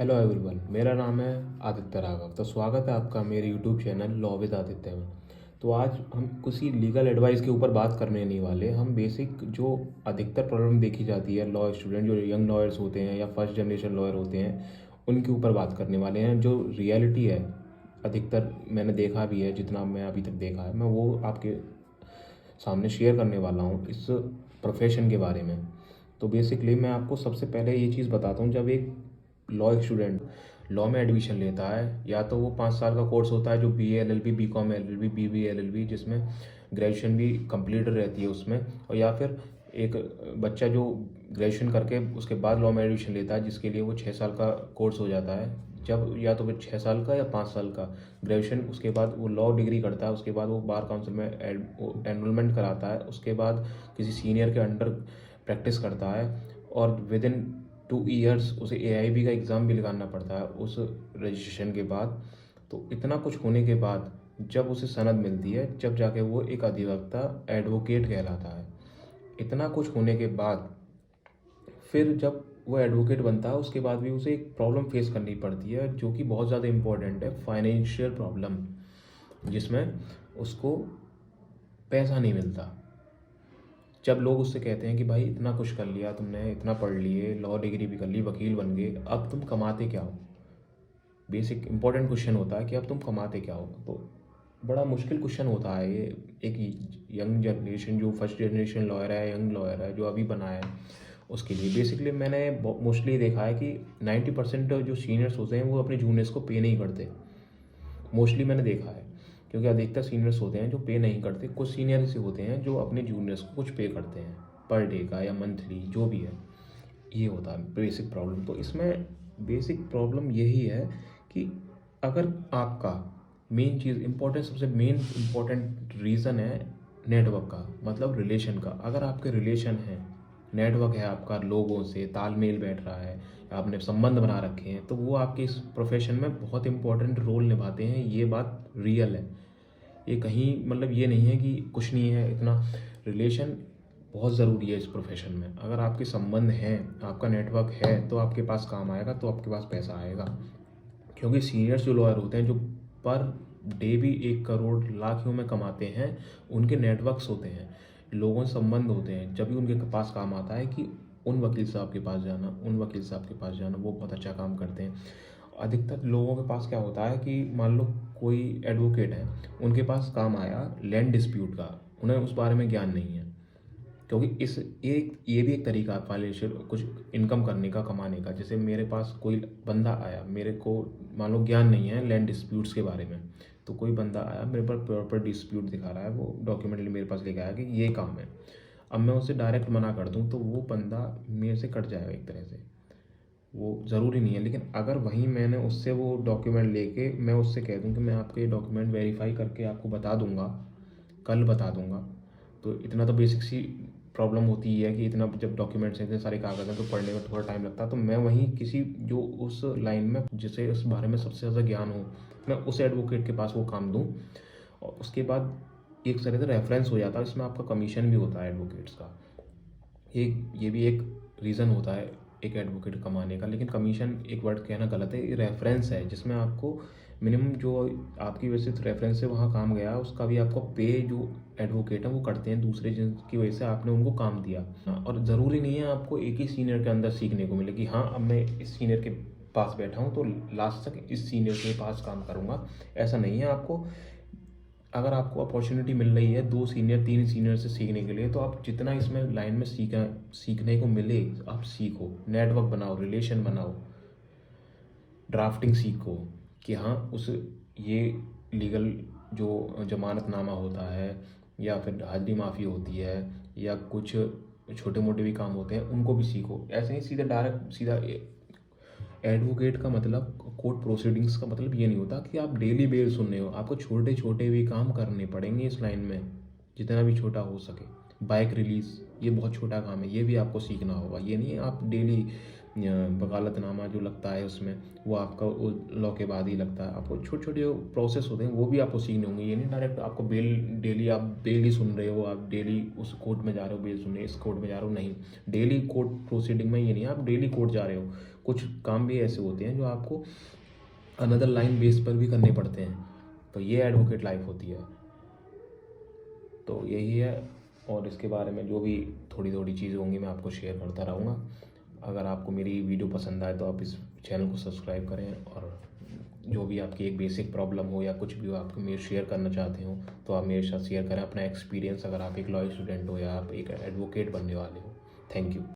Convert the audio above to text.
Hello everyone, मेरा नाम है आदित्य राघव। तो स्वागत है आपका मेरे YouTube channel law with Aditya में। तो आज हम किसी लीगल एडवाइस के ऊपर बात करने नहीं वाले। हम बेसिक जो अधिकतर प्रॉब्लम देखी जाती है लॉ स्टूडेंट जो यंग लॉयर्स होते हैं या फर्स्ट जनरेशन लॉयर होते हैं उनके ऊपर बात करने वाले हैं। जो रियलिटी है अधिकतर मैंने देखा भी है, जितना मैं अभी तक देखा है मैं वो आपके सामने शेयर करने वाला हूँ इस प्रोफेशन के बारे में। तो बेसिकली मैं आपको सबसे पहले ये चीज़ बताता हूँ, जब एक लॉ स्टूडेंट लॉ में एडमिशन लेता है या तो वो 5 साल का कोर्स होता है जो B A L L B, B com L L B, B B L L B, जिसमें ग्रेजुएशन भी कंप्लीट रहती है उसमें, और या फिर एक बच्चा जो ग्रेजुएशन करके उसके बाद लॉ में एडमिशन लेता है जिसके लिए वो 6 साल का कोर्स हो जाता है। जब या तो वो 6 साल का या 5 साल का ग्रेजुएशन, उसके बाद वो लॉ डिग्री करता है, उसके बाद वो बार काउंसिल में एनरोलमेंट कराता है, उसके बाद किसी सीनियर के अंडर प्रैक्टिस करता है और विद इन 2 ईयर्स उसे AIB का एग्ज़ाम भी लगाना पड़ता है उस रजिस्ट्रेशन के बाद। तो इतना कुछ होने के बाद जब उसे सनद मिलती है, जब जाके वो एक अधिवक्ता एडवोकेट कहलाता है। इतना कुछ होने के बाद फिर जब वो एडवोकेट बनता है उसके बाद भी उसे एक प्रॉब्लम फेस करनी पड़ती है जो कि बहुत ज़्यादा इम्पोर्टेंट है, फाइनेंशियल प्रॉब्लम, जिसमें उसको पैसा नहीं मिलता। जब लोग उससे कहते हैं कि भाई इतना कुछ कर लिया तुमने, इतना पढ़ लिए, लॉ डिग्री भी कर ली, वकील बन गए, अब तुम कमाते क्या हो। बेसिक इंपॉर्टेंट क्वेश्चन होता है कि अब तुम कमाते क्या हो। तो बड़ा मुश्किल क्वेश्चन होता है ये। एक यंग जनरेशन जो फर्स्ट जनरेशन लॉयर है, यंग लॉयर है जो अभी बना है, उसके लिए बेसिकली मैंने मोस्टली देखा है कि 90% जो सीनियर्स होते हैं वो अपने जूनियर्स को पे नहीं करते। मोस्टली मैंने देखा है, क्योंकि अधिकतर सीनियर्स होते हैं जो पे नहीं करते। कुछ सीनियर ऐसे होते हैं जो अपने जूनियर्स को कुछ पे करते हैं पर डे का या मंथली, जो भी है। ये होता है बेसिक प्रॉब्लम। तो इसमें बेसिक प्रॉब्लम यही है कि अगर आपका मेन चीज़ इंपॉर्टेंट, सबसे मेन इंपॉर्टेंट रीज़न है नेटवर्क का, मतलब रिलेशन का। अगर आपके रिलेशन हैं, नेटवर्क है आपका, लोगों से तालमेल बैठ रहा है, आपने संबंध बना रखे हैं, तो वो आपके इस प्रोफेशन में बहुत इंपॉर्टेंट रोल निभाते हैं। ये बात रियल है, ये कहीं मतलब ये नहीं है कि कुछ नहीं है। इतना रिलेशन बहुत ज़रूरी है इस प्रोफेशन में। अगर आपके संबंध हैं, आपका नेटवर्क है, तो आपके पास काम आएगा, तो आपके पास पैसा आएगा। क्योंकि सीनियर्स जो लॉयर होते हैं जो पर डे भी 1 करोड़ लाखों में कमाते हैं, उनके नेटवर्क्स होते हैं, लोगों से संबंध होते हैं। जब भी उनके पास काम आता है कि उन वकील साहब के पास जाना, उन वकील साहब के पास जाना, वो बहुत अच्छा काम करते हैं। अधिकतर लोगों के पास क्या होता है कि मान लो कोई एडवोकेट है, उनके पास काम आया लैंड डिस्प्यूट का, उन्हें उस बारे में ज्ञान नहीं है। क्योंकि इस एक ये भी एक तरीका है फाइनेंशियल कुछ इनकम करने का, कमाने का। जैसे मेरे पास कोई बंदा आया, मेरे को मान लो ज्ञान नहीं है लैंड डिस्प्यूट्स के बारे में, तो कोई बंदा आया मेरे पर प्रॉपर डिस्प्यूट दिखा रहा है, वो डॉक्यूमेंट मेरे पास लेके आया कि ये काम है। अब मैं उससे डायरेक्ट मना कर दूँ तो वो बंदा मेरे से कट जाएगा एक तरह से। वो ज़रूरी नहीं है, लेकिन अगर वहीं मैंने उससे वो डॉक्यूमेंट लेके मैं उससे कह दूँ कि मैं आपके डॉक्यूमेंट वेरीफाई करके आपको बता दूंगा, कल बता दूंगा, तो इतना तो बेसिक सी प्रॉब्लम होती ही है कि इतना जब डॉक्यूमेंट्स हैं, इतने सारे कागज़ हैं, तो पढ़ने में थोड़ा टाइम लगता है। तो मैं वहीं किसी जो उस लाइन में जिसे उस बारे में सबसे ज़्यादा ज्ञान हो, मैं उस एडवोकेट के पास वो काम दूँ। और उसके बाद एक तरह से रेफरेंस हो जाता है, इसमें आपका कमीशन भी होता है एडवोकेट्स का। ये भी एक रीज़न होता है एक एडवोकेट कमाने का। लेकिन कमीशन एक वर्ड कहना गलत है, ये रेफरेंस है जिसमें आपको मिनिमम जो आपकी वजह से रेफरेंस से वहाँ काम गया उसका भी आपको पे जो एडवोकेट है वो करते हैं दूसरे, जिनकी वजह से आपने उनको काम दिया। और ज़रूरी नहीं है आपको एक ही सीनियर के अंदर सीखने को मिले कि हाँ अब मैं इस सीनियर के पास बैठा हूँ तो लास्ट तक इस सीनियर के पास काम करूँगा। ऐसा नहीं है। आपको अगर आपको अपॉर्चुनिटी मिल रही है 2 सीनियर 3 सीनियर से सीखने के लिए, तो आप जितना इसमें लाइन में सीखने को मिले आप सीखो, नेटवर्क बनाओ, रिलेशन बनाओ, ड्राफ्टिंग सीखो कि हाँ उस ये लीगल जो जमानतनामा होता है या फिर हाजिरी माफ़ी होती है या कुछ छोटे मोटे भी काम होते हैं उनको भी सीखो। ऐसे ही सीधा डायरेक्ट सीधा एडवोकेट का मतलब, कोर्ट प्रोसीडिंग्स का मतलब ये नहीं होता कि आप डेली बेल सुन रहे हो। आपको छोटे छोटे भी काम करने पड़ेंगे इस लाइन में, जितना भी छोटा हो सके। बाइक रिलीज़ ये बहुत छोटा काम है, ये भी आपको सीखना होगा। ये नहीं है आप डेली वकालतनामा जो लगता है उसमें, वो आपका लॉ के बाद ही लगता है। आपको छोटे छोटे जो प्रोसेस होते हैं वो भी आपको सीखने होंगे। ये नहीं डायरेक्ट आपको डेली आप बेल ही सुन रहे हो, आप डेली उस कोर्ट में जा रहे हो बेल सुनने, इस कोर्ट में जा रहे हो, नहीं। डेली कोर्ट प्रोसीडिंग में ये नहीं, आप डेली कोर्ट जा रहे हो। कुछ काम भी ऐसे होते हैं जो आपको अनदर लाइन बेस पर भी करने पड़ते हैं। तो ये एडवोकेट लाइफ होती है। तो यही है, और इसके बारे में जो भी थोड़ी थोड़ी चीज़ें होंगी मैं आपको शेयर करता रहूँगा। अगर आपको मेरी वीडियो पसंद आए तो आप इस चैनल को सब्सक्राइब करें, और जो भी आपकी एक बेसिक प्रॉब्लम हो या कुछ भी हो आपको मेरे शेयर करना चाहते हो तो आप मेरे साथ शेयर करें अपना एक्सपीरियंस, अगर आप एक लॉ स्टूडेंट हो या आप एक एडवोकेट बनने वाले हो। Thank you.